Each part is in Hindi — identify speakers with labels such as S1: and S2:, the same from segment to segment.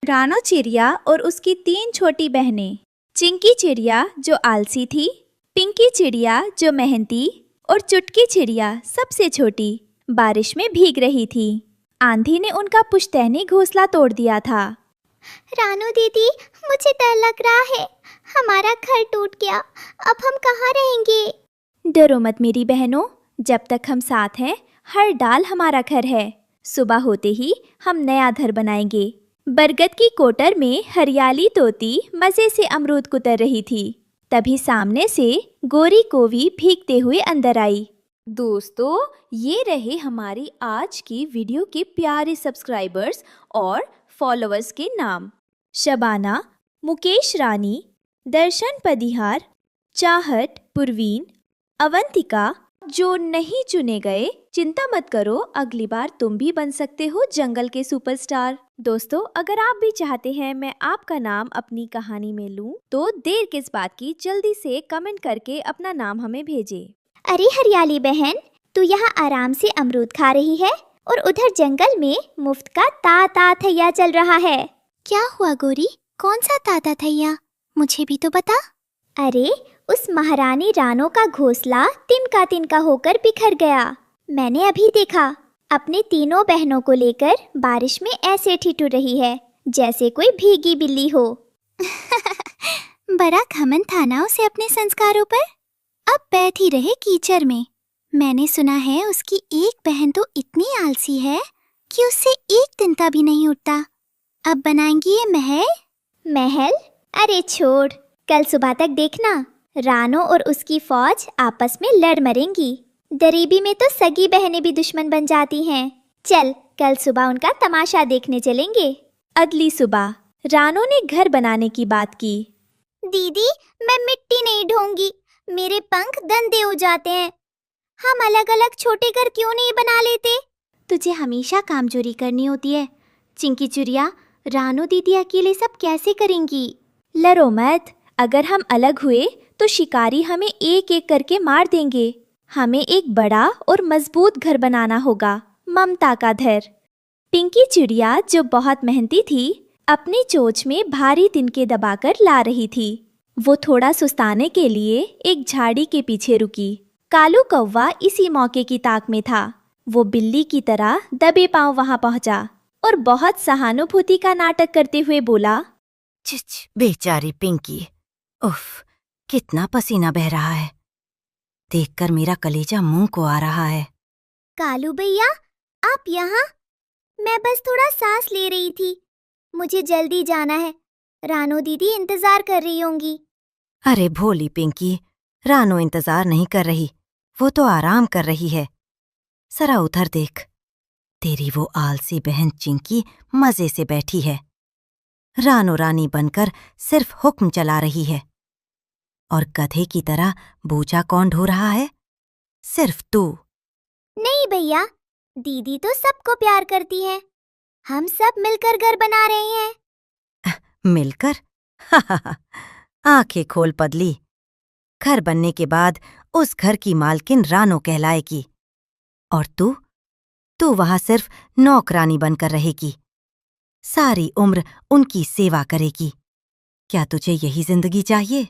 S1: रानो चिड़िया और उसकी 3 छोटी बहनें। चिंकी चिड़िया जो आलसी थी, पिंकी चिड़िया जो मेहनती और चुटकी चिड़िया सबसे छोटी बारिश में भीग रही थी। आंधी ने उनका पुश्तैनी घोंसला तोड़ दिया था।
S2: रानू दीदी, मुझे डर लग रहा है। हमारा घर टूट गया, अब हम कहाँ रहेंगे?
S1: डरो मत मेरी बहनों, जब तक हम साथ हैं हर डाल हमारा घर है। सुबह होते ही हम नया घर बनाएंगे। बरगद की कोटर में हरियाली तोती मजे से अमरूद कुतर रही थी। तभी सामने से गोरी कोवी भीगते हुए अंदर आई। दोस्तों, ये रहे हमारी आज की वीडियो के प्यारे सब्सक्राइबर्स और फॉलोअर्स के नाम। शबाना, मुकेश रानी, दर्शन पदिहार, चाहत, पुरवीन, अवंतिका। जो नहीं चुने गए, चिंता मत करो, अगली बार तुम भी बन सकते हो जंगल के सुपरस्टार। दोस्तों, अगर आप भी चाहते हैं मैं आपका नाम अपनी कहानी में लूं, तो देर किस बात की, जल्दी से कमेंट करके अपना नाम हमें भेजें।
S2: अरे हरियाली बहन, तू यहाँ आराम से अमरूद खा रही है और उधर जंगल में मुफ्त का ता थैया चल रहा है। क्या हुआ गोरी? कौन सा ताता थैया? मुझे भी तो बता। अरे, उस महारानी रानो का घोंसला तिनका तिनका होकर बिखर गया। मैंने अभी देखा। अपने तीनों बहनों को लेकर बारिश में ऐसे ठिठुर रही है जैसे कोई भीगी बिल्ली हो। बड़ा घमंड था ना उसे अपने संस्कारों पर। अब बैठी रहे कीचड़ में। मैंने सुना है उसकी एक बहन तो इतनी आलसी है कि उससे एक तिनका भी नहीं उठता। अब बनाएंगी ये महल। महल? अरे छोड़, कल सुबह तक देखना, रानो और उसकी फौज आपस में लड़ मरेंगी। गरीबी में तो सगी बहनें भी दुश्मन बन जाती हैं। चल, कल सुबह उनका तमाशा देखने चलेंगे।
S1: अगली सुबह रानो ने घर बनाने की बात की।
S2: दीदी, मैं मिट्टी नहीं ढोंगी, मेरे पंख गंदे हो जाते हैं। हम अलग अलग छोटे घर क्यों नहीं बना लेते? तुझे हमेशा कामचोरी करनी होती है। चिंकी चुरिया, रानो दीदी अकेले सब कैसे करेंगी?
S1: लड़ो मत, अगर हम अलग हुए तो शिकारी हमें एक एक करके मार देंगे। हमें एक बड़ा और मजबूत घर बनाना होगा, ममता का घर। पिंकी चिड़िया जो बहुत मेहनती थी, अपनी चोंच में भारी तिनके दबाकर ला रही थी। वो थोड़ा सुस्ताने के लिए एक झाड़ी के पीछे रुकी। कालू कौवा इसी मौके की ताक में था। वो बिल्ली की तरह दबे पांव वहां पहुंचा और बहुत सहानुभूति का नाटक करते हुए बोला,
S3: चिच, बेचारी पिंकी, उफ, कितना पसीना बह रहा है। देखकर मेरा कलेजा मुंह को आ रहा है।
S2: कालू भैया, आप यहाँ? मैं बस थोड़ा सांस ले रही थी। मुझे जल्दी जाना है। रानो दीदी इंतजार कर रही होंगी।
S3: अरे भोली पिंकी, रानो इंतजार नहीं कर रही, वो तो आराम कर रही है। जरा उधर देख, तेरी वो आलसी बहन चिंकी मजे से बैठी है। रानो रानी बनकर सिर्फ हुक्म चला रही है। और गधे की तरह बोझा कौन ढो रहा है? सिर्फ तू।
S2: नहीं भैया, दीदी तो सबको प्यार करती है। हम सब मिलकर घर बना रहे हैं।
S3: मिलकर? आंखें खोल पदली। घर बनने के बाद उस घर की मालकिन रानो कहलाएगी और तू वहां सिर्फ नौकरानी बनकर रहेगी। सारी उम्र उनकी सेवा करेगी। क्या तुझे यही जिंदगी चाहिए?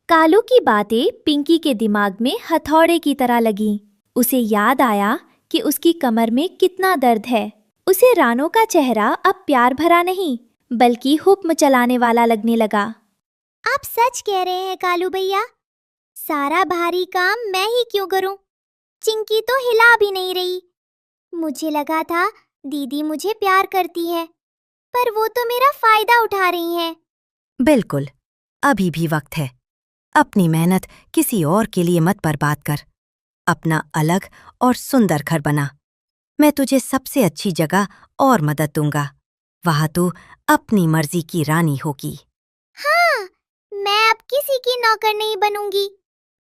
S1: कालू की बातें पिंकी के दिमाग में हथौड़े की तरह लगीं। उसे याद आया कि उसकी कमर में कितना दर्द है। उसे रानो का चेहरा अब प्यार भरा नहीं, बल्कि हुक्म चलाने वाला लगने लगा।
S2: आप सच कह रहे हैं कालू भैया। सारा भारी काम मैं ही क्यों करूं? चिंकी तो हिला भी नहीं रही। मुझे लगा था दीदी मुझे प्यार करती है, पर वो तो मेरा फायदा उठा रही हैं।
S3: बिल्कुल, अभी भी वक्त है। अपनी मेहनत किसी और के लिए मत बर्बाद कर। अपना अलग और सुंदर घर बना। मैं तुझे सबसे अच्छी जगह और मदद दूंगा। वहां तू अपनी मर्जी की रानी होगी।
S2: हाँ, मैं अब किसी की नौकर नहीं बनूंगी।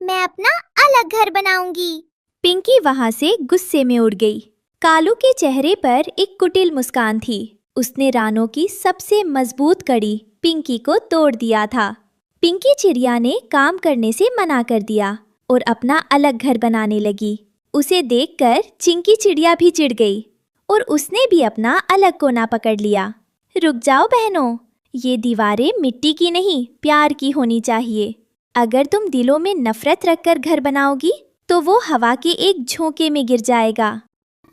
S2: मैं अपना अलग घर बनाऊंगी।
S1: पिंकी वहां से गुस्से में उड़ गई। कालू के चेहरे पर एक कुटिल मुस्कान थी। उसने रानो की सबसे मजबूत कड़ी पिंकी को तोड़ दिया था। पिंकी चिड़िया ने काम करने से मना कर दिया और अपना अलग घर बनाने लगी। उसे देखकर चिंकी चिड़िया भी चिढ़ गई और उसने भी अपना अलग कोना पकड़ लिया। रुक जाओ बहनों, ये दीवारें मिट्टी की नहीं प्यार की होनी चाहिए। अगर तुम दिलों में नफरत रखकर घर बनाओगी तो वो हवा के एक झोंके में गिर जाएगा।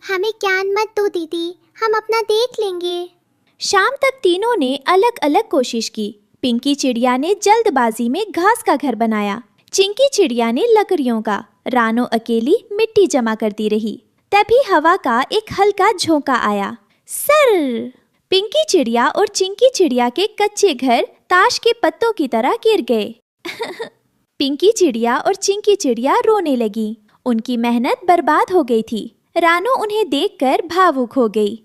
S2: हमें ज्ञान मत दो दीदी, हम अपना देख लेंगे।
S1: शाम तक तीनों ने अलग अलग कोशिश की। पिंकी चिड़िया ने जल्दबाजी में घास का घर बनाया, चिंकी चिड़िया ने लकड़ियों का, रानो अकेली मिट्टी जमा करती रही। तभी हवा का एक हल्का झोंका आया। सर! पिंकी चिड़िया और चिंकी चिड़िया के कच्चे घर ताश के पत्तों की तरह गिर गए। पिंकी चिड़िया और चिंकी चिड़िया रोने लगी। उनकी मेहनत बर्बाद हो गई थी। रानो उन्हें देखकर भावुक हो गई।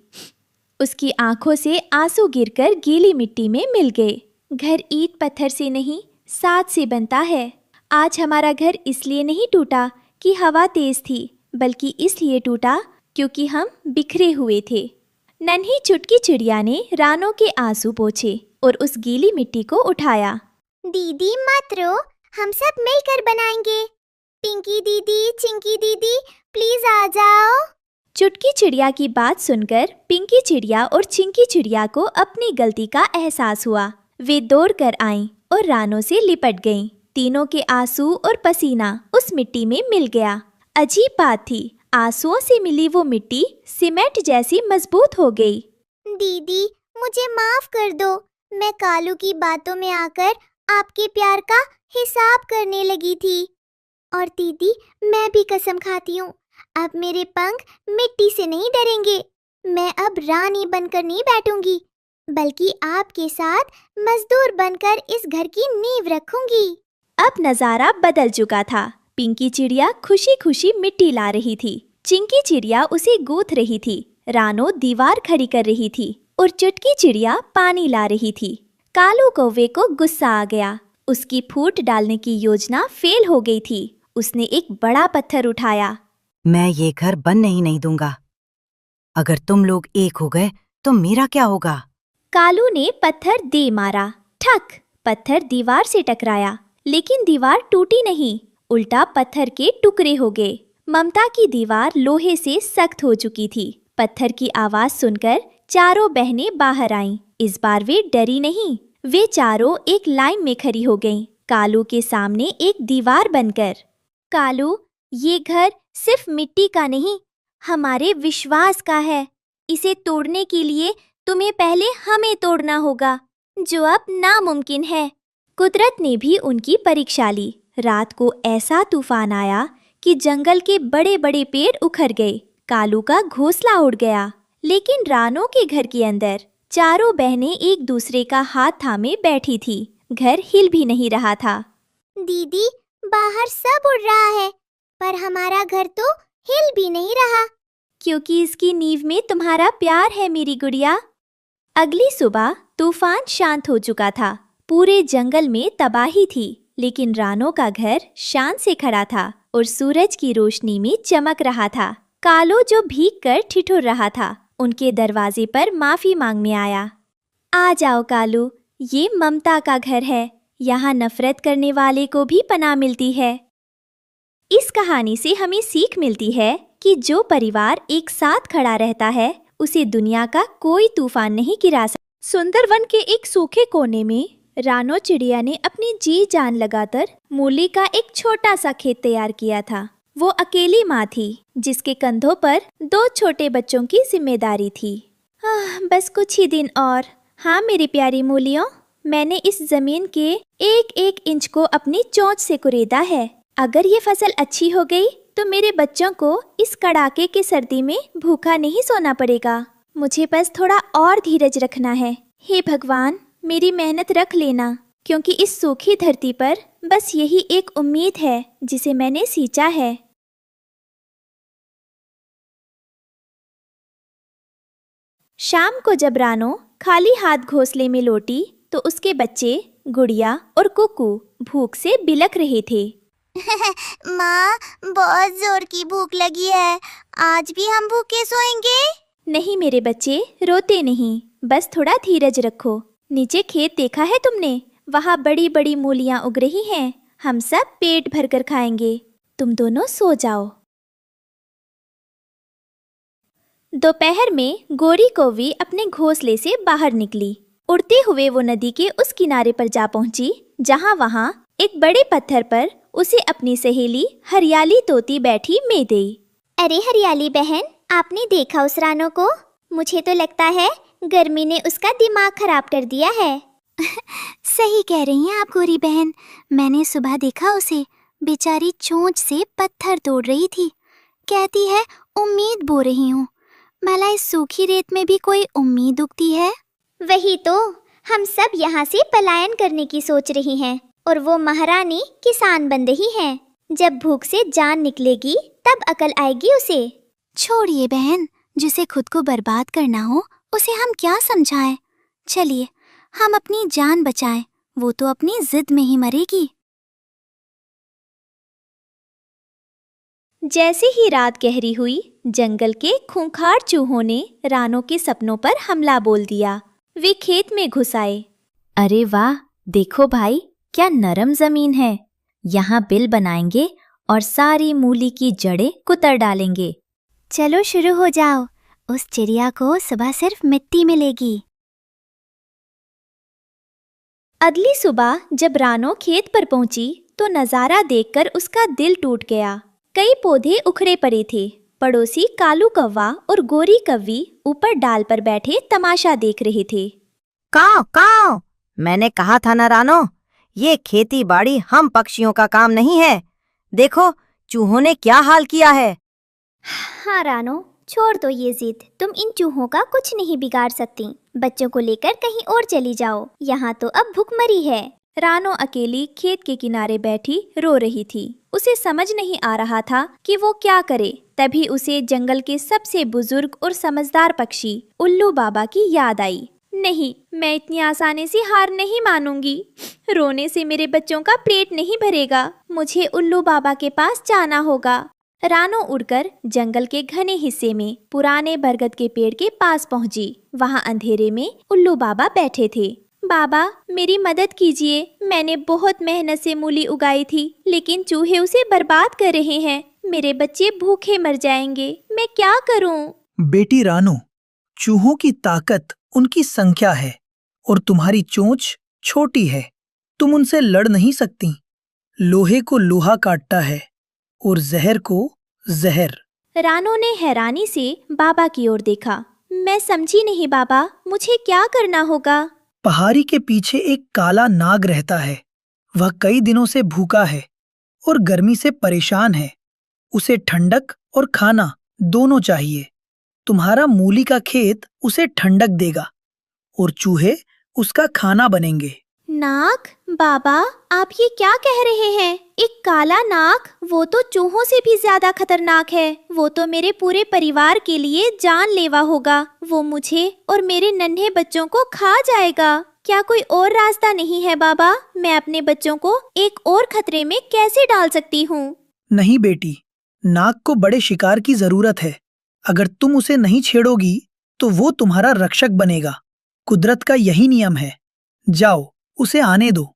S1: उसकी आंखों से आंसू गिरकर गीली मिट्टी में मिल गए। घर ईंट पत्थर से नहीं, साथ से बनता है। आज हमारा घर इसलिए नहीं टूटा कि हवा तेज थी, बल्कि इसलिए टूटा क्योंकि हम बिखरे हुए थे। नन्ही चुटकी चिड़िया ने रानो के आंसू पोंछे और उस गीली मिट्टी को उठाया।
S2: दीदी मत रो, हम सब मिलकर बनाएंगे। पिंकी दीदी, चिंकी दीदी, प्लीज आ जाओ।
S1: चुटकी चिड़िया की बात सुनकर पिंकी चिड़िया और चिंकी चिड़िया को अपनी गलती का एहसास हुआ। वे दौड़ कर आईं और रानो से लिपट गईं। तीनों के आंसू और पसीना उस मिट्टी में मिल गया। अजीब बात थी, आंसुओं से मिली वो मिट्टी सीमेंट जैसी मजबूत हो गई।
S2: दीदी मुझे माफ कर दो, मैं कालू की बातों में आकर आपके प्यार का हिसाब करने लगी थी। और दीदी मैं भी कसम खाती हूँ, अब मेरे पंख मिट्टी से नहीं डरेंगे। मैं अब रानी बनकर नहीं बैठूंगी, बल्कि आपके साथ मजदूर बनकर इस घर की नींव रखूंगी।
S1: अब नजारा बदल चुका था। पिंकी चिड़िया खुशी खुशी मिट्टी ला रही थी, चिंकी चिड़िया उसे गूंथ रही थी, रानो दीवार खड़ी कर रही थी और चुटकी चिड़िया पानी ला रही थी। कालू कौवे को गुस्सा आ गया। उसकी फूट डालने की योजना फेल हो गई थी। उसने एक बड़ा पत्थर उठाया।
S3: मैं ये घर बनने ही नहीं दूंगा। अगर तुम लोग एक हो गए तो मेरा क्या होगा?
S1: कालू ने पत्थर दे मारा। ठक! पत्थर दीवार से टकराया, लेकिन दीवार टूटी नहीं, उल्टा पत्थर के टुकड़े हो गए। ममता की दीवार लोहे से सख्त हो चुकी थी। पत्थर की आवाज सुनकर चारों बहनें बाहर आईं। इस बार वे डरी नहीं। वे चारों एक लाइन में खड़ी हो गईं, कालू के सामने एक दीवार बनकर। कालू, ये घर सिर्फ मिट्टी का नहीं, हमारे विश्वास का है। इसे तोड़ने के लिए तुम्हें पहले हमें तोड़ना होगा, जो अब नामुमकिन है। कुदरत ने भी उनकी परीक्षा ली। रात को ऐसा तूफान आया कि जंगल के बड़े बड़े पेड़ उखड़ गए। कालू का घोंसला उड़ गया, लेकिन रानो के घर के अंदर चारों बहनें एक दूसरे का हाथ थामे बैठी थी। घर हिल भी नहीं रहा था।
S2: दीदी बाहर सब उड़ रहा है, पर हमारा घर तो हिल भी नहीं रहा।
S1: क्योंकि इसकी नींव में तुम्हारा प्यार है मेरी गुड़िया। अगली सुबह तूफान शांत हो चुका था। पूरे जंगल में तबाही थी, लेकिन रानो का घर शान से खड़ा था और सूरज की रोशनी में चमक रहा था। कालो जो भीग कर ठिठुर रहा था, उनके दरवाजे पर माफी मांगने आया। आ जाओ कालू, ये ममता का घर है। यहाँ नफरत करने वाले को भी पनाह मिलती है। इस कहानी से हमें सीख मिलती है कि जो परिवार एक साथ खड़ा रहता है, उसे दुनिया का कोई तूफान नहीं गिरा सकता। सुंदरवन के एक सूखे कोने में रानो चिड़िया ने अपनी जी जान लगाकर मूली का एक छोटा सा खेत तैयार किया था। वो अकेली माँ थी, जिसके कंधों पर 2 छोटे बच्चों की जिम्मेदारी थी। बस कुछ ही दिन और। हाँ मेरी प्यारी मूलियों, मैंने इस जमीन के एक एक इंच को अपनी चोंच से कुरेदा है। अगर ये फसल अच्छी हो गई तो मेरे बच्चों को इस कड़ाके की सर्दी में भूखा नहीं सोना पड़ेगा। मुझे बस थोड़ा और धीरज रखना है। हे भगवान, मेरी मेहनत रख लेना, क्योंकि इस सूखी धरती पर बस यही एक उम्मीद है जिसे मैंने सींचा है। शाम को जब रानो खाली हाथ घोंसले में लौटी तो उसके बच्चे गुड़िया और कुकू भूख से बिलख रहे थे।
S2: माँ, बहुत जोर की भूख लगी है। आज भी हम भूखे सोएंगे?
S1: नहीं मेरे बच्चे, रोते नहीं, बस थोड़ा धीरज रखो। नीचे खेत देखा है तुमने? वहाँ बड़ी बड़ी मूलियाँ उग रही हैं। हम सब पेट भर कर खाएंगे। तुम दोनों सो जाओ। दोपहर में गोरी कौवी अपने घोंसले से बाहर निकली। उड़ते हुए वो नदी के उस किनारे पर जा पहुंची जहां वहां एक बड़े पत्थर पर उसे अपनी सहेली हरियाली तोती बैठी मिल गई।
S2: अरे हरियाली बहन, आपने देखा उस रानो को? मुझे तो लगता है गर्मी ने उसका दिमाग खराब कर दिया है। सही कह रही हैं आप गोरी बहन, मैंने सुबह देखा उसे। बेचारी चोंच से पत्थर तोड़ रही थी। कहती है उम्मीद बो रही हूँ। भला इस सूखी रेत में भी कोई उम्मीद उगती है? वही तो, हम सब यहाँ से पलायन करने की सोच रही हैं और वो महारानी किसान बन रही हैं। जब भूख से जान निकलेगी तब अकल आएगी उसे। छोड़िए बहन, जिसे खुद को बर्बाद करना हो उसे हम क्या समझाएं। चलिए हम अपनी जान बचाएं, वो तो अपनी जिद में ही मरेगी।
S1: जैसे ही रात गहरी हुई, जंगल के खूंखार चूहों ने रानो के सपनों पर हमला बोल दिया। वे खेत में घुस आए। अरे वाह, देखो भाई, क्या नरम जमीन है। यहाँ बिल बनाएंगे और सारी मूली की जड़ें कुतर डालेंगे।
S2: चलो शुरू हो जाओ, उस चिड़िया को सुबह सिर्फ मिट्टी मिलेगी।
S1: अगली सुबह जब रानो खेत पर पहुंची तो नजारा देखकर उसका दिल टूट गया। कई पौधे उखड़े पड़े थे। पड़ोसी कालू कौवा और गोरी कौवी ऊपर डाल पर बैठे तमाशा देख रहे थे।
S3: काव काव, मैंने कहा था ना रानो, ये खेती बाड़ी हम पक्षियों का काम नहीं है। देखो चूहों ने क्या हाल किया है।
S2: हाँ रानो, छोड़ दो ये जिद। तुम इन चूहों का कुछ नहीं बिगाड़ सकती। बच्चों को लेकर कहीं और चली जाओ, यहाँ तो अब भूखमरी है।
S1: रानो अकेली खेत के किनारे बैठी रो रही थी। उसे समझ नहीं आ रहा था कि वो क्या करे। तभी उसे जंगल के सबसे बुजुर्ग और समझदार पक्षी उल्लू बाबा की याद आई। नहीं, मैं इतनी आसानी से हार नहीं मानूंगी। रोने से मेरे बच्चों का पेट नहीं भरेगा। मुझे उल्लू बाबा के पास जाना होगा। रानो उड़कर जंगल के घने हिस्से में पुराने बरगद के पेड़ के पास पहुंची। वहां अंधेरे में उल्लू बाबा बैठे थे। बाबा, मेरी मदद कीजिए। मैंने बहुत मेहनत से मूली उगाई थी, लेकिन चूहे उसे बर्बाद कर रहे हैं। मेरे बच्चे भूखे मर जाएंगे। मैं क्या करूं?
S4: बेटी रानो, चूहों की ताकत उनकी संख्या है और तुम्हारी चोंच छोटी है। तुम उनसे लड़ नहीं सकती। लोहे को लोहा काटता है और जहर को जहर।
S1: रानो ने हैरानी से बाबा की ओर देखा। मैं समझी नहीं बाबा, मुझे क्या करना होगा?
S4: पहाड़ी के पीछे एक काला नाग रहता है। वह कई दिनों से भूखा है और गर्मी से परेशान है। उसे ठंडक और खाना दोनों चाहिए। तुम्हारा मूली का खेत उसे ठंडक देगा और चूहे उसका खाना बनेंगे।
S1: नाग? बाबा, आप ये क्या कह रहे हैं? एक काला नाग? वो तो चूहों से भी ज्यादा खतरनाक है। वो तो मेरे पूरे परिवार के लिए जानलेवा होगा। वो मुझे और मेरे नन्हे बच्चों को खा जाएगा। क्या कोई और रास्ता नहीं है बाबा? मैं अपने बच्चों को एक और खतरे में कैसे डाल सकती हूँ?
S4: नहीं बेटी, नाग को बड़े शिकार की जरूरत है। अगर तुम उसे नहीं छेड़ोगी तो वो तुम्हारा रक्षक बनेगा। कुदरत का यही नियम है। जाओ, उसे आने दो,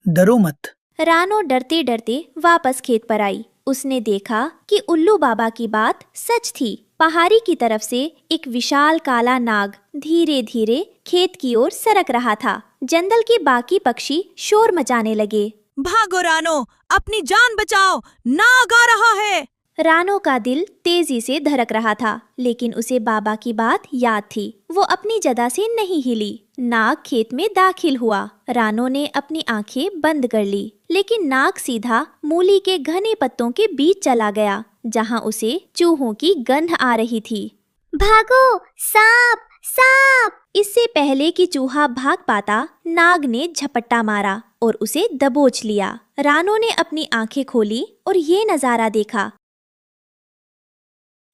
S4: डरो मत।
S1: रानो डरते डरते वापस खेत पर आई। उसने देखा कि उल्लू बाबा की बात सच थी। पहाड़ी की तरफ से एक विशाल काला नाग धीरे धीरे खेत की ओर सरक रहा था। जंगल के बाकी पक्षी शोर मचाने लगे।
S3: भागो रानो, अपनी जान बचाओ, नाग आ रहा है।
S1: रानो का दिल तेजी से धड़क रहा था, लेकिन उसे बाबा की बात याद थी। वो अपनी जगह से नहीं हिली। नाग खेत में दाखिल हुआ। रानो ने अपनी आंखें बंद कर ली, लेकिन नाग सीधा मूली के घने पत्तों के बीच चला गया, जहां उसे चूहों की गंध आ रही थी।
S2: भागो, सांप सांप!
S1: इससे पहले कि चूहा भाग पाता, नाग ने झपट्टा मारा और उसे दबोच लिया। रानो ने अपनी आंखें खोली और ये नजारा देखा।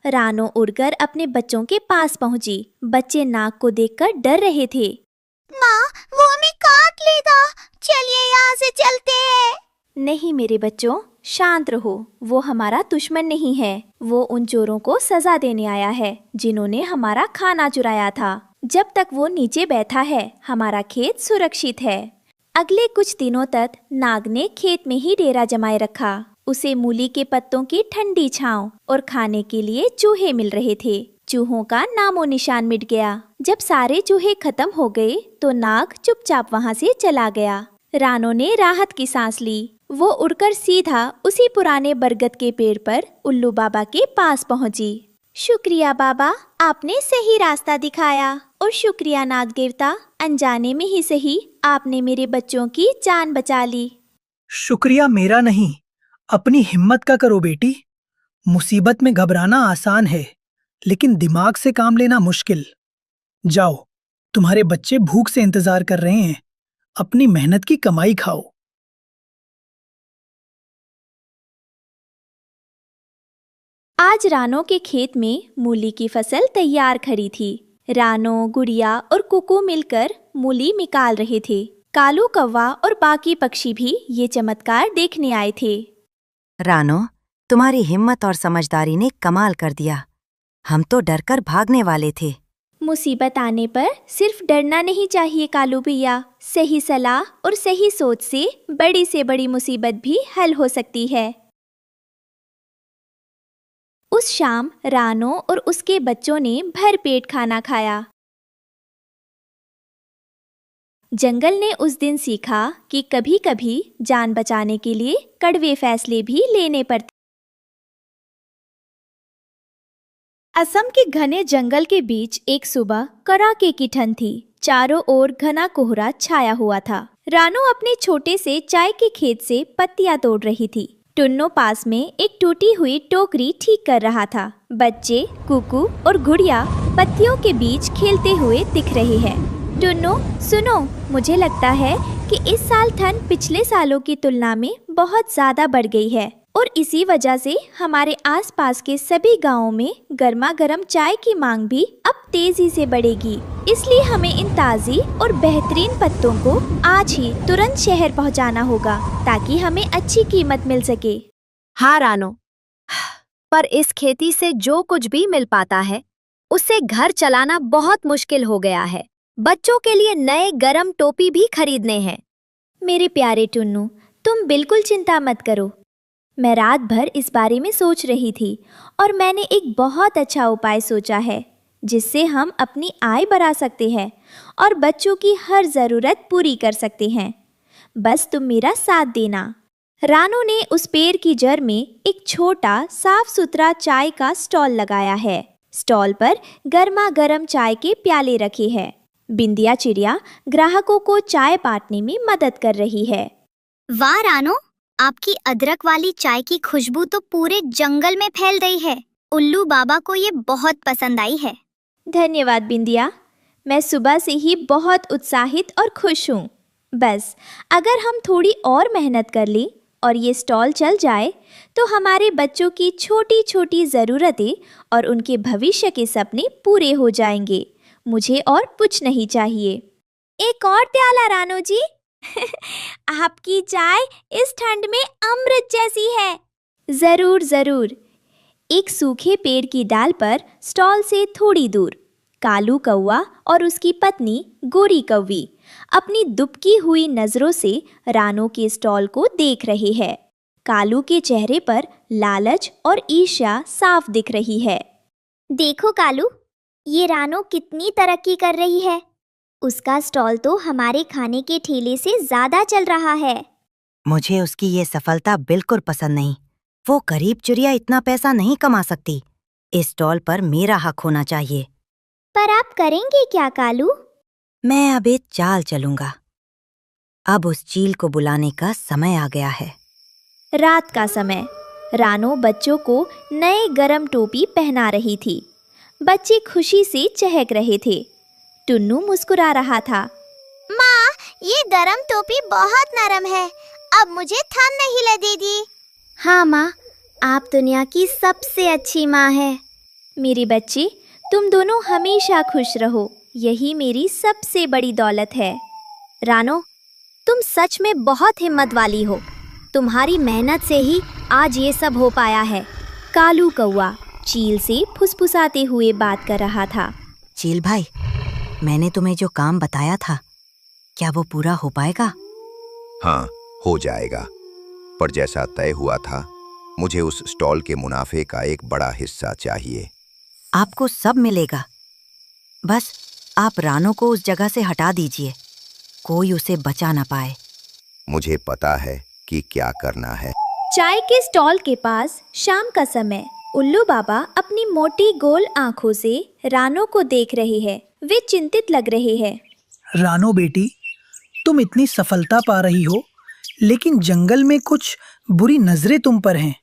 S1: रानो उड़कर अपने बच्चों के पास पहुंची। बच्चे नाग को देखकर डर रहे थे।
S2: माँ, वो हमें काट लेगा। चलिए यहाँ से चलते हैं।
S1: नहीं मेरे बच्चों, शांत रहो। वो हमारा दुश्मन नहीं है। वो उन चोरों को सजा देने आया है जिन्होंने हमारा खाना चुराया था। जब तक वो नीचे बैठा है, हमारा खेत सुरक्षित है। अगले कुछ दिनों तक नाग ने खेत में ही डेरा जमाए रखा। उसे मूली के पत्तों की ठंडी छांव और खाने के लिए चूहे मिल रहे थे। चूहों का नामो निशान मिट गया। जब सारे चूहे खत्म हो गए तो नाग चुपचाप वहाँ से चला गया। रानो ने राहत की सांस ली। वो उड़कर सीधा उसी पुराने बरगद के पेड़ पर उल्लू बाबा के पास पहुंची। शुक्रिया बाबा, आपने सही रास्ता दिखाया। और शुक्रिया नाग देवता, अनजाने में ही सही आपने मेरे बच्चों की जान बचा ली।
S4: शुक्रिया मेरा नहीं, अपनी हिम्मत का करो बेटी। मुसीबत में घबराना आसान है, लेकिन दिमाग से काम लेना मुश्किल। जाओ, तुम्हारे बच्चे भूख से इंतजार कर रहे हैं। अपनी मेहनत की कमाई खाओ।
S1: आज रानो के खेत में मूली की फसल तैयार खड़ी थी। रानो, गुड़िया और कुकू मिलकर मूली निकाल रहे थे। कालू कौवा और बाकी पक्षी भी ये चमत्कार देखने आए थे।
S3: रानो, तुम्हारी हिम्मत और समझदारी ने कमाल कर दिया। हम तो डरकर भागने वाले थे।
S1: मुसीबत आने पर सिर्फ डरना नहीं चाहिए कालू भैया। सही सलाह और सही सोच से बड़ी मुसीबत भी हल हो सकती है। उस शाम रानो और उसके बच्चों ने भरपेट खाना खाया। जंगल ने उस दिन सीखा कि कभी-कभी जान बचाने के लिए कड़वे फैसले भी लेने पड़ते। असम के घने जंगल के बीच एक सुबह कड़ाके की ठंड थी। चारों ओर घना कोहरा छाया हुआ था। रानो अपने छोटे से चाय के खेत से पत्तियां तोड़ रही थी। टुन्नो पास में एक टूटी हुई टोकरी ठीक कर रहा था। बच्चे कुकू और गुड़िया पत्तियों के बीच खेलते हुए दिख रहे हैं। टुन्नो, सुनो, मुझे लगता है कि इस साल ठंड पिछले सालों की तुलना में बहुत ज्यादा बढ़ गई है और इसी वजह से हमारे आसपास के सभी गांवों में गर्मा गर्म चाय की मांग भी अब तेजी से बढ़ेगी। इसलिए हमें इन ताज़ी और बेहतरीन पत्तों को आज ही तुरंत शहर पहुंचाना होगा ताकि हमें अच्छी कीमत मिल सके।
S5: हाँ रानो, पर इस खेती से जो कुछ भी मिल पाता है उससे घर चलाना बहुत मुश्किल हो गया है। बच्चों के लिए नए गरम टोपी भी खरीदने हैं।
S1: मेरे प्यारे टुन्नू, तुम बिल्कुल चिंता मत करो। मैं रात भर इस बारे में सोच रही थी और मैंने एक बहुत अच्छा उपाय सोचा है जिससे हम अपनी आय बढ़ा सकते हैं और बच्चों की हर ज़रूरत पूरी कर सकते हैं। बस तुम मेरा साथ देना। रानो ने उस पेड़ की जड़ में एक छोटा साफ सुथरा चाय का स्टॉल लगाया है। स्टॉल पर गर्मा गर्म चाय के प्याले रखे हैं। बिंदिया चिड़िया ग्राहकों को चाय बांटने में मदद कर रही है।
S2: वाह रानो, आपकी अदरक वाली चाय की खुशबू तो पूरे जंगल में फैल रही है। उल्लू बाबा को ये बहुत पसंद आई है।
S1: धन्यवाद बिंदिया, मैं सुबह से ही बहुत उत्साहित और खुश हूँ। बस अगर हम थोड़ी और मेहनत कर लें और ये स्टॉल चल जाए तो हमारे बच्चों की छोटी छोटी ज़रूरतें और उनके भविष्य के सपने पूरे हो जाएंगे। मुझे और कुछ नहीं चाहिए। एक और प्याला रानो जी। आपकी चाय इस ठंड में अमृत जैसी है। जरूर जरूर। एक सूखे पेड़ की डाल पर स्टॉल से थोड़ी दूर कालू कौवा और उसकी पत्नी गोरी कौवी अपनी दुबकी हुई नजरों से रानो के स्टॉल को देख रहे हैं। कालू के चेहरे पर लालच और ईर्ष्या साफ दिख रही है।
S2: देखो कालू, ये रानो कितनी तरक्की कर रही है। उसका स्टॉल तो हमारे खाने के ठेले से ज्यादा चल रहा है।
S3: मुझे उसकी ये सफलता बिल्कुल पसंद नहीं। वो गरीब चिड़िया इतना पैसा नहीं कमा सकती। इस स्टॉल पर मेरा हक होना चाहिए।
S2: पर आप करेंगे क्या कालू?
S3: मैं अब एक चाल चलूंगा। अब उस चील को बुलाने का समय आ गया है।
S1: रात का समय। रानो बच्चों को नए गरम टोपी पहना रही थी। बच्चे खुशी से चहक रहे थे। टुन्नू मुस्कुरा रहा था।
S2: माँ, ये गरम टोपी बहुत नरम है। अब मुझे ठंड नहीं लगेगी।
S1: हाँ माँ, आप दुनिया की सबसे अच्छी माँ है। मेरे बच्चे, तुम दोनों हमेशा खुश रहो। यही मेरी सबसे बड़ी दौलत है।
S5: रानो, तुम सच में बहुत हिम्मत वाली हो। तुम्हारी मेहनत से ही आज ये सब हो पाया है।
S1: कालू कौवा चील से फुसफुसाते हुए बात कर रहा था।
S3: चील भाई, मैंने तुम्हें जो काम बताया था, क्या वो पूरा हो पाएगा?
S6: हाँ, हो जाएगा। पर जैसा तय हुआ था, मुझे उस स्टॉल के मुनाफे का एक बड़ा हिस्सा चाहिए।
S3: आपको सब मिलेगा। बस आप रानो को उस जगह से हटा दीजिए, कोई उसे बचा ना पाए।
S6: मुझे पता है कि क्या करना है।
S1: चाय के स्टॉल के पास शाम का समय उल्लू बाबा अपनी मोटी गोल आंखों से रानो को देख रहे हैं। वे चिंतित लग रहे हैं।
S4: रानो बेटी, तुम इतनी सफलता पा रही हो, लेकिन जंगल में कुछ बुरी नजरें तुम पर हैं।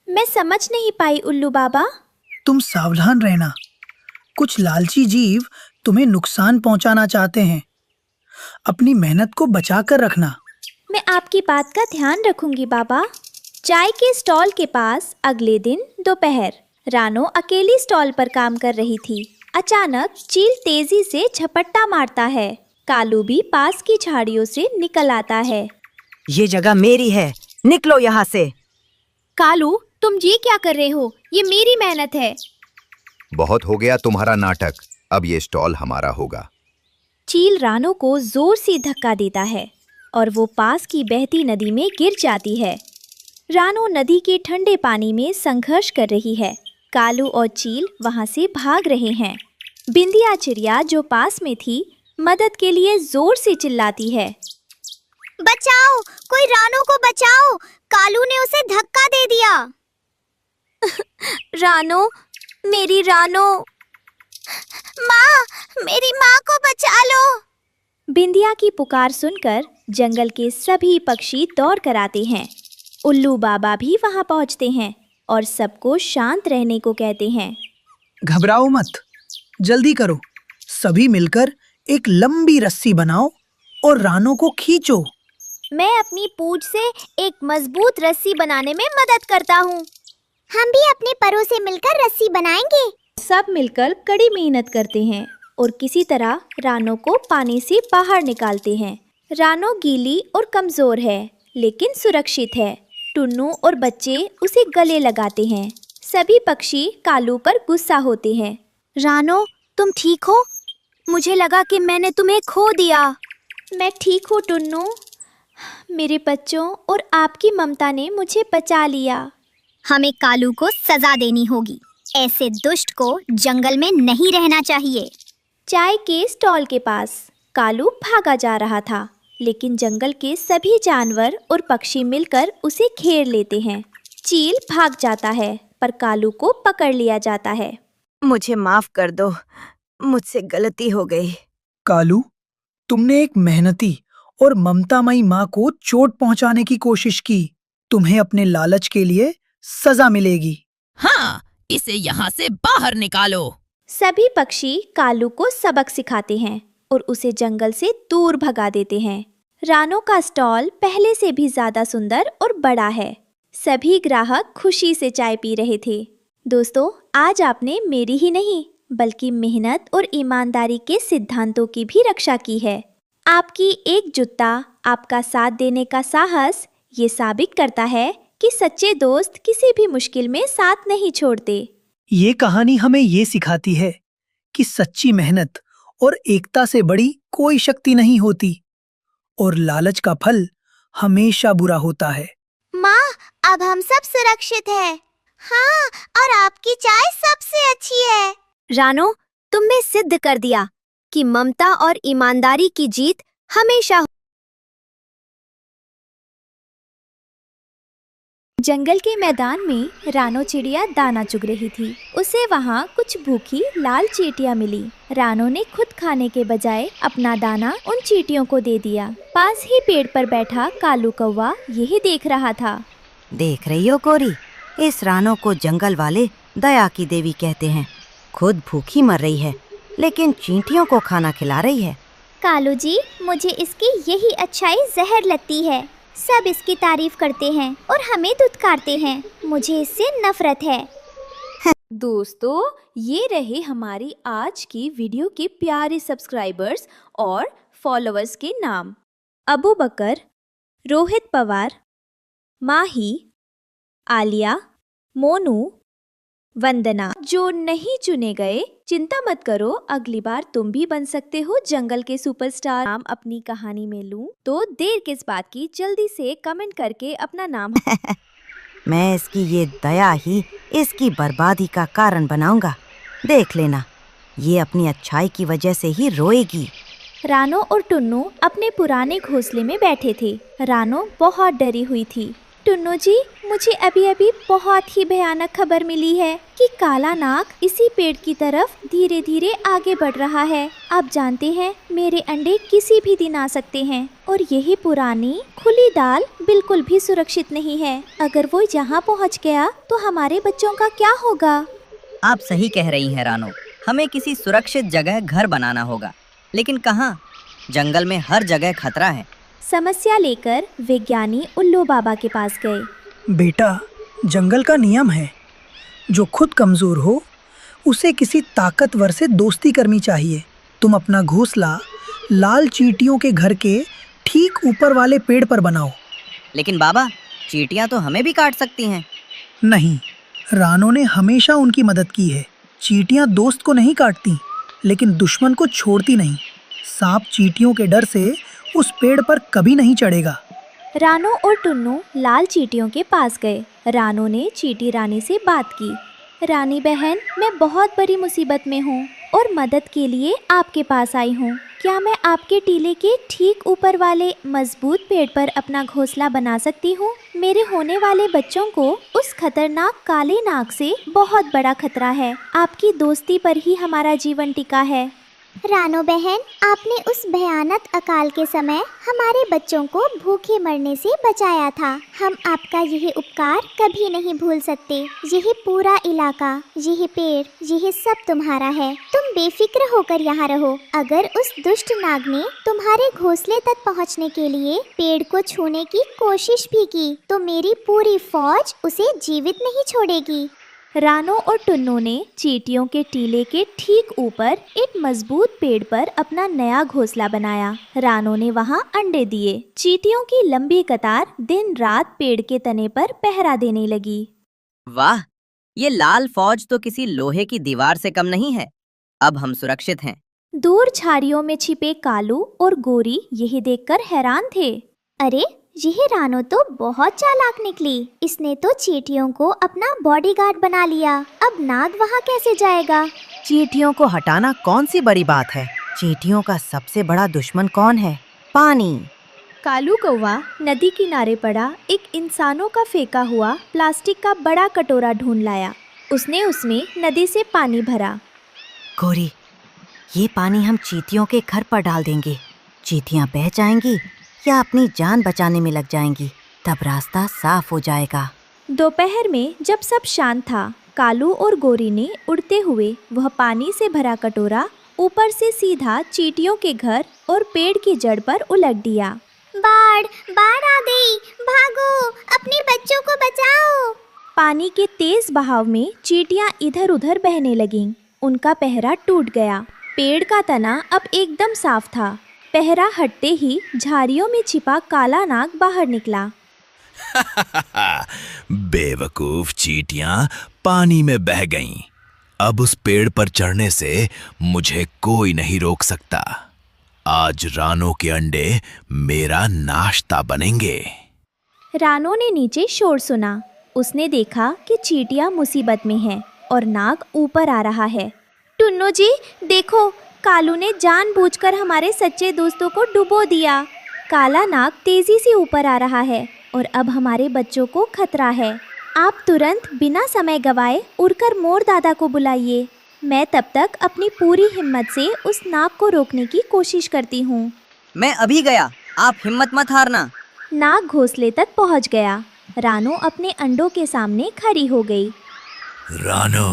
S1: मैं समझ नहीं पाई उल्लू बाबा।
S4: तुम सावधान रहना, कुछ लालची जीव तुम्हें नुकसान पहुंचाना चाहते हैं। अपनी मेहनत को बचा कर रखना।
S1: मैं आपकी बात का ध्यान रखूंगी बाबा। चाय के स्टॉल के पास अगले दिन दोपहर रानो अकेली स्टॉल पर काम कर रही थी। अचानक चील तेजी से झपट्टा मारता है। कालू भी पास की झाड़ियों से निकल आता है।
S3: ये जगह मेरी है, निकलो यहाँ से।
S1: कालू, तुम ये क्या कर रहे हो? ये मेरी मेहनत है।
S6: बहुत हो गया तुम्हारा नाटक, अब ये स्टॉल हमारा होगा।
S1: चील रानो को जोर से धक्का देता है और वो पास की बहती नदी में गिर जाती है। रानो नदी के ठंडे पानी में संघर्ष कर रही है। कालू और चील वहां से भाग रहे हैं। बिंदिया चिड़िया जो पास में थी, मदद के लिए जोर से चिल्लाती है।
S2: बचाओ, कोई रानो को बचाओ, कालू ने उसे धक्का दे दिया।
S1: रानो, मेरी रानो।
S2: माँ, मेरी माँ को बचा लो।
S1: बिंदिया की पुकार सुनकर जंगल के सभी पक्षी दौड़ कर आते हैं। उल्लू बाबा भी वहां पहुंचते हैं और सबको शांत रहने को कहते हैं।
S4: घबराओ मत, जल्दी करो। सभी मिलकर एक लंबी रस्सी बनाओ और रानो को खींचो।
S1: मैं अपनी पूंछ से एक मजबूत रस्सी बनाने में मदद करता हूँ।
S2: हम भी अपने परों से मिलकर रस्सी बनाएंगे।
S1: सब मिलकर कड़ी मेहनत करते हैं और किसी तरह रानो को पानी से बाहर निकालते हैं। रानो गीली और कमजोर है, लेकिन सुरक्षित है। टुन्नू और बच्चे उसे गले लगाते हैं। सभी पक्षी कालू पर गुस्सा होते हैं।
S2: रानो, तुम ठीक हो? मुझे लगा कि मैंने तुम्हें खो दिया।
S1: मैं ठीक हूँ टुन्नू। मेरे बच्चों और आपकी ममता ने मुझे बचा लिया।
S2: हमें कालू को सजा देनी होगी। ऐसे दुष्ट को जंगल में नहीं रहना चाहिए।
S1: चाय के स्टॉल के पास कालू भागा जा रहा था, लेकिन जंगल के सभी जानवर और पक्षी मिलकर उसे घेर लेते हैं। चील भाग जाता है, पर कालू को पकड़ लिया जाता है।
S3: मुझे माफ कर दो, मुझसे गलती हो गई।
S4: कालू, तुमने एक मेहनती और ममतामयी माँ को चोट पहुंचाने की कोशिश की। तुम्हें अपने लालच के लिए सजा मिलेगी।
S7: हाँ, इसे यहाँ से बाहर निकालो।
S1: सभी पक्षी कालू को सबक सिखाते हैं और उसे जंगल से दूर भगा देते हैं। रानो का स्टॉल पहले से भी ज्यादा सुंदर और बड़ा है। सभी ग्राहक खुशी से चाय पी रहे थे। दोस्तों, आज आपने मेरी ही नहीं बल्कि मेहनत और ईमानदारी के सिद्धांतों की भी रक्षा की है। आपकी एकजुटता, आपका साथ देने का साहस ये साबित करता है कि सच्चे दोस्त किसी भी मुश्किल में साथ नहीं छोड़ते।
S4: ये कहानी हमें ये सिखाती है कि सच्ची मेहनत और एकता से बड़ी कोई शक्ति नहीं होती और लालच का फल हमेशा बुरा होता है।
S2: माँ, अब हम सब सुरक्षित हैं। हाँ, और आपकी चाय सबसे अच्छी है।
S5: रानो, तुमने सिद्ध कर दिया कि ममता और ईमानदारी की जीत हमेशा।
S1: जंगल के मैदान में रानो चिड़िया दाना चुग रही थी। उसे वहाँ कुछ भूखी लाल चींटियाँ मिली। रानो ने खुद खाने के बजाय अपना दाना उन चींटियों को दे दिया। पास ही पेड़ पर बैठा कालू कौवा यही देख रहा था।
S3: देख रही हो कोरी, इस रानो को जंगल वाले दया की देवी कहते हैं। खुद भूखी मर रही है, लेकिन चींटियों को खाना खिला रही है।
S2: कालू जी, मुझे इसकी यही अच्छाई जहर लगती है। सब इसकी तारीफ करते हैं और हमें धुतकारते हैं। मुझे इससे नफरत है।
S1: दोस्तों, ये रहे हमारी आज की वीडियो के प्यारे सब्सक्राइबर्स और फॉलोअर्स के नाम। अबू बकर, रोहित पवार, माही, आलिया, मोनू, वंदना। जो नहीं चुने गए, चिंता मत करो, अगली बार तुम भी बन सकते हो जंगल के सुपरस्टार। नाम अपनी कहानी में लूं तो देर किस बात की, जल्दी से कमेंट करके अपना नाम
S3: मैं इसकी ये दया ही इसकी बर्बादी का कारण बनाऊंगा। देख लेना, ये अपनी अच्छाई की वजह से ही रोएगी।
S1: रानो और टुन्नू अपने पुराने घोंसले में बैठे थे। रानो बहुत डरी हुई थी। टुन्नू जी, मुझे अभी अभी बहुत ही भयानक खबर मिली है कि काला नाग इसी पेड़ की तरफ धीरे धीरे आगे बढ़ रहा है। आप जानते हैं, मेरे अंडे किसी भी दिन आ सकते हैं और यही पुरानी खुली दाल बिल्कुल भी सुरक्षित नहीं है। अगर वो यहाँ पहुँच गया तो हमारे बच्चों का क्या होगा?
S8: आप सही कह रही हैं रानो, हमें किसी सुरक्षित जगह घर बनाना होगा, लेकिन कहाँ? जंगल में हर जगह खतरा है।
S1: समस्या लेकर विज्ञानी उल्लू बाबा के पास गए।
S4: बेटा, जंगल का नियम है, जो खुद कमजोर हो उसे किसी ताकतवर से दोस्ती करनी चाहिए। तुम अपना घोंसला लाल चींटियों के घर के ठीक ऊपर वाले पेड़ पर बनाओ।
S8: लेकिन बाबा, चींटियां तो हमें भी काट सकती हैं।
S4: नहीं, रानो ने हमेशा उनकी मदद की है। चींटियां दोस्त को नहीं काटती, लेकिन दुश्मन को छोड़ती नहीं। सांप चींटियों के डर से उस पेड़ पर कभी नहीं चढ़ेगा।
S1: रानो और टुन्नू लाल चींटियों के पास गए। रानो ने चींटी रानी से बात की। रानी बहन, मैं बहुत बड़ी मुसीबत में हूँ और मदद के लिए आपके पास आई हूँ। क्या मैं आपके टीले के ठीक ऊपर वाले मजबूत पेड़ पर अपना घोंसला बना सकती हूँ? मेरे होने वाले बच्चों को उस खतरनाक काले नाग से बहुत बड़ा खतरा है। आपकी दोस्ती पर ही हमारा जीवन टिका है।
S2: रानो बहन, आपने उस भयानक अकाल के समय हमारे बच्चों को भूखे मरने से बचाया था। हम आपका यह उपकार कभी नहीं भूल सकते। यह पूरा इलाका, यह पेड़, यह सब तुम्हारा है। तुम बेफिक्र होकर यहाँ रहो। अगर उस दुष्ट नाग ने तुम्हारे घोंसले तक पहुँचने के लिए पेड़ को छूने की कोशिश भी की तो मेरी पूरी फौज उसे जीवित नहीं छोड़ेगी।
S1: रानो और टुन्नू ने चींटियों के टीले के ठीक ऊपर एक मजबूत पेड़ पर अपना नया घोंसला बनाया। रानो ने वहां अंडे दिए। चींटियों की लंबी कतार दिन रात पेड़ के तने पर पहरा देने लगी।
S8: वाह, ये लाल फौज तो किसी लोहे की दीवार से कम नहीं है। अब हम सुरक्षित हैं।
S1: दूर झाड़ियों में छिपे कालू और गोरी यही देखकर हैरान थे।
S2: अरे, यह रानो तो बहुत चालाक निकली। इसने तो चींटियों को अपना बॉडीगार्ड बना लिया। अब नाग वहाँ कैसे जाएगा?
S3: चींटियों को हटाना कौन सी बड़ी बात है? चींटियों का सबसे बड़ा दुश्मन कौन है? पानी।
S1: कालू कौवा नदी किनारे पड़ा एक इंसानों का फेंका हुआ प्लास्टिक का बड़ा कटोरा ढूंढ लाया। उसने उसमें नदी से पानी भरा।
S3: गोरी, ये पानी हम चींटियों के घर पर डाल देंगे। चींटियां बह जाएंगी या अपनी जान बचाने में लग जाएंगी, तब रास्ता साफ हो जाएगा।
S1: दोपहर में जब सब शांत था, कालू और गोरी ने उड़ते हुए वह पानी से भरा कटोरा ऊपर से सीधा चींटियों के घर और पेड़ की जड़ पर उलट दिया।
S2: बाढ़ आ गई, भागो, अपने बच्चों को बचाओ।
S1: पानी के तेज बहाव में चींटियां इधर उधर बहने लगीं। उनका पहरा टूट गया। पेड़ का तना अब एकदम साफ था। पहरा हटते ही झाड़ियों में छिपा काला नाग बाहर निकला।
S9: बेवकूफ चींटियां पानी में बह गईं। अब उस पेड़ पर चढ़ने से मुझे कोई नहीं रोक सकता। आज रानो के अंडे मेरा नाश्ता बनेंगे।
S1: रानो ने नीचे शोर सुना। उसने देखा कि चींटियां मुसीबत में हैं और नाग ऊपर आ रहा है। टुन्नू जी, देखो, कालू ने जानबूझकर हमारे सच्चे दोस्तों को डुबो दिया। काला नाग तेजी से ऊपर आ रहा है और अब हमारे बच्चों को खतरा है। आप तुरंत बिना समय गवाए उड़कर मोर दादा को बुलाइए। मैं तब तक अपनी पूरी हिम्मत से उस नाग को रोकने की कोशिश करती हूँ।
S8: मैं अभी गया, आप हिम्मत मत हारना।
S1: नाग घोंसले तक पहुँच गया। रानो अपने अंडों के सामने खड़ी हो गई।
S9: रानो,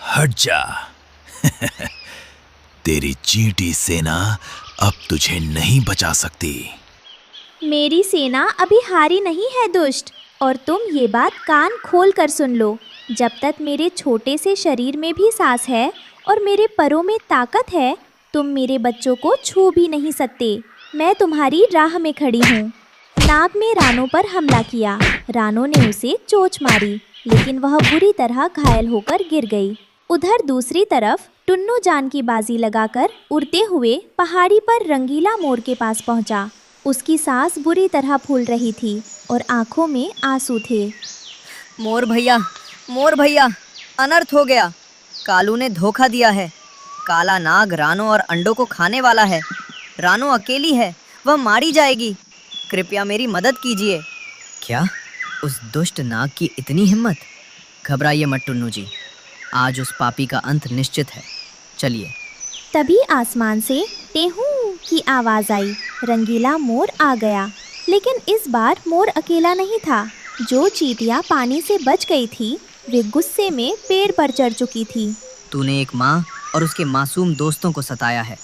S9: हट जा। तेरी चींटी सेना अब तुझे नहीं बचा सकती।
S1: मेरी सेना अभी हारी नहीं है दुष्ट, और तुम ये बात कान खोल कर सुन लो। जब तक मेरे छोटे से शरीर में भी सांस है और मेरे परों में ताकत है, तुम मेरे बच्चों को छू भी नहीं सकते। मैं तुम्हारी राह में खड़ी हूँ। नाग ने रानो पर हमला किया। रानो ने उसे चोंच मारी, लेकिन वह बुरी तरह घायल होकर गिर गई। उधर दूसरी तरफ टुन्नू जान की बाजी लगाकर उड़ते हुए पहाड़ी पर रंगीला मोर के पास पहुंचा। उसकी सांस बुरी तरह फूल रही थी और आंखों में आंसू थे।
S8: मोर भैया, अनर्थ हो गया। कालू ने धोखा दिया है। काला नाग रानो और अंडों को खाने वाला है। रानो अकेली है, वह मारी जाएगी। कृपया मेरी मदद कीजिए। क्या उस दुष्ट नाग की इतनी हिम्मत? घबराइए मत टुन्नू जी, आज उस पापी का अंत निश्चित है। चलिए।
S1: तभी आसमान से टेहू की आवाज आई। रंगीला मोर आ गया, लेकिन इस बार मोर अकेला नहीं था। जो चींटियां पानी से बच गई थी, वे गुस्से में पेड़ पर चढ़ चुकी थी।
S8: तूने एक माँ और उसके मासूम दोस्तों को सताया है।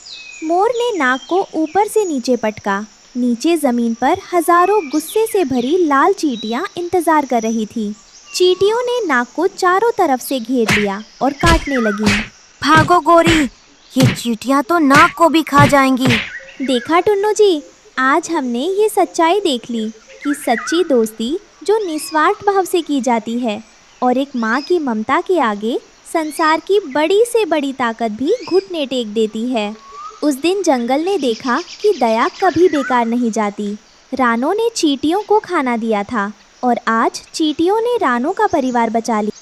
S1: मोर ने नाग को ऊपर से नीचे पटका। नीचे जमीन पर हजारों गुस्से से भरी लाल चींटियां इंतजार कर रही थी। चींटियों ने नाग को चारों तरफ से घेर लिया और काटने लगी।
S3: भागो गोरी, ये चींटियां तो नाग को भी खा जाएंगी।
S1: देखा टुन्नू जी, आज हमने ये सच्चाई देख ली कि सच्ची दोस्ती जो निस्वार्थ भाव से की जाती है और एक माँ की ममता के आगे संसार की बड़ी से बड़ी ताकत भी घुटने टेक देती है। उस दिन जंगल ने देखा कि दया कभी बेकार नहीं जाती। रानो ने चींटियों को खाना दिया था और आज चींटियों ने रानो का परिवार बचा लिया।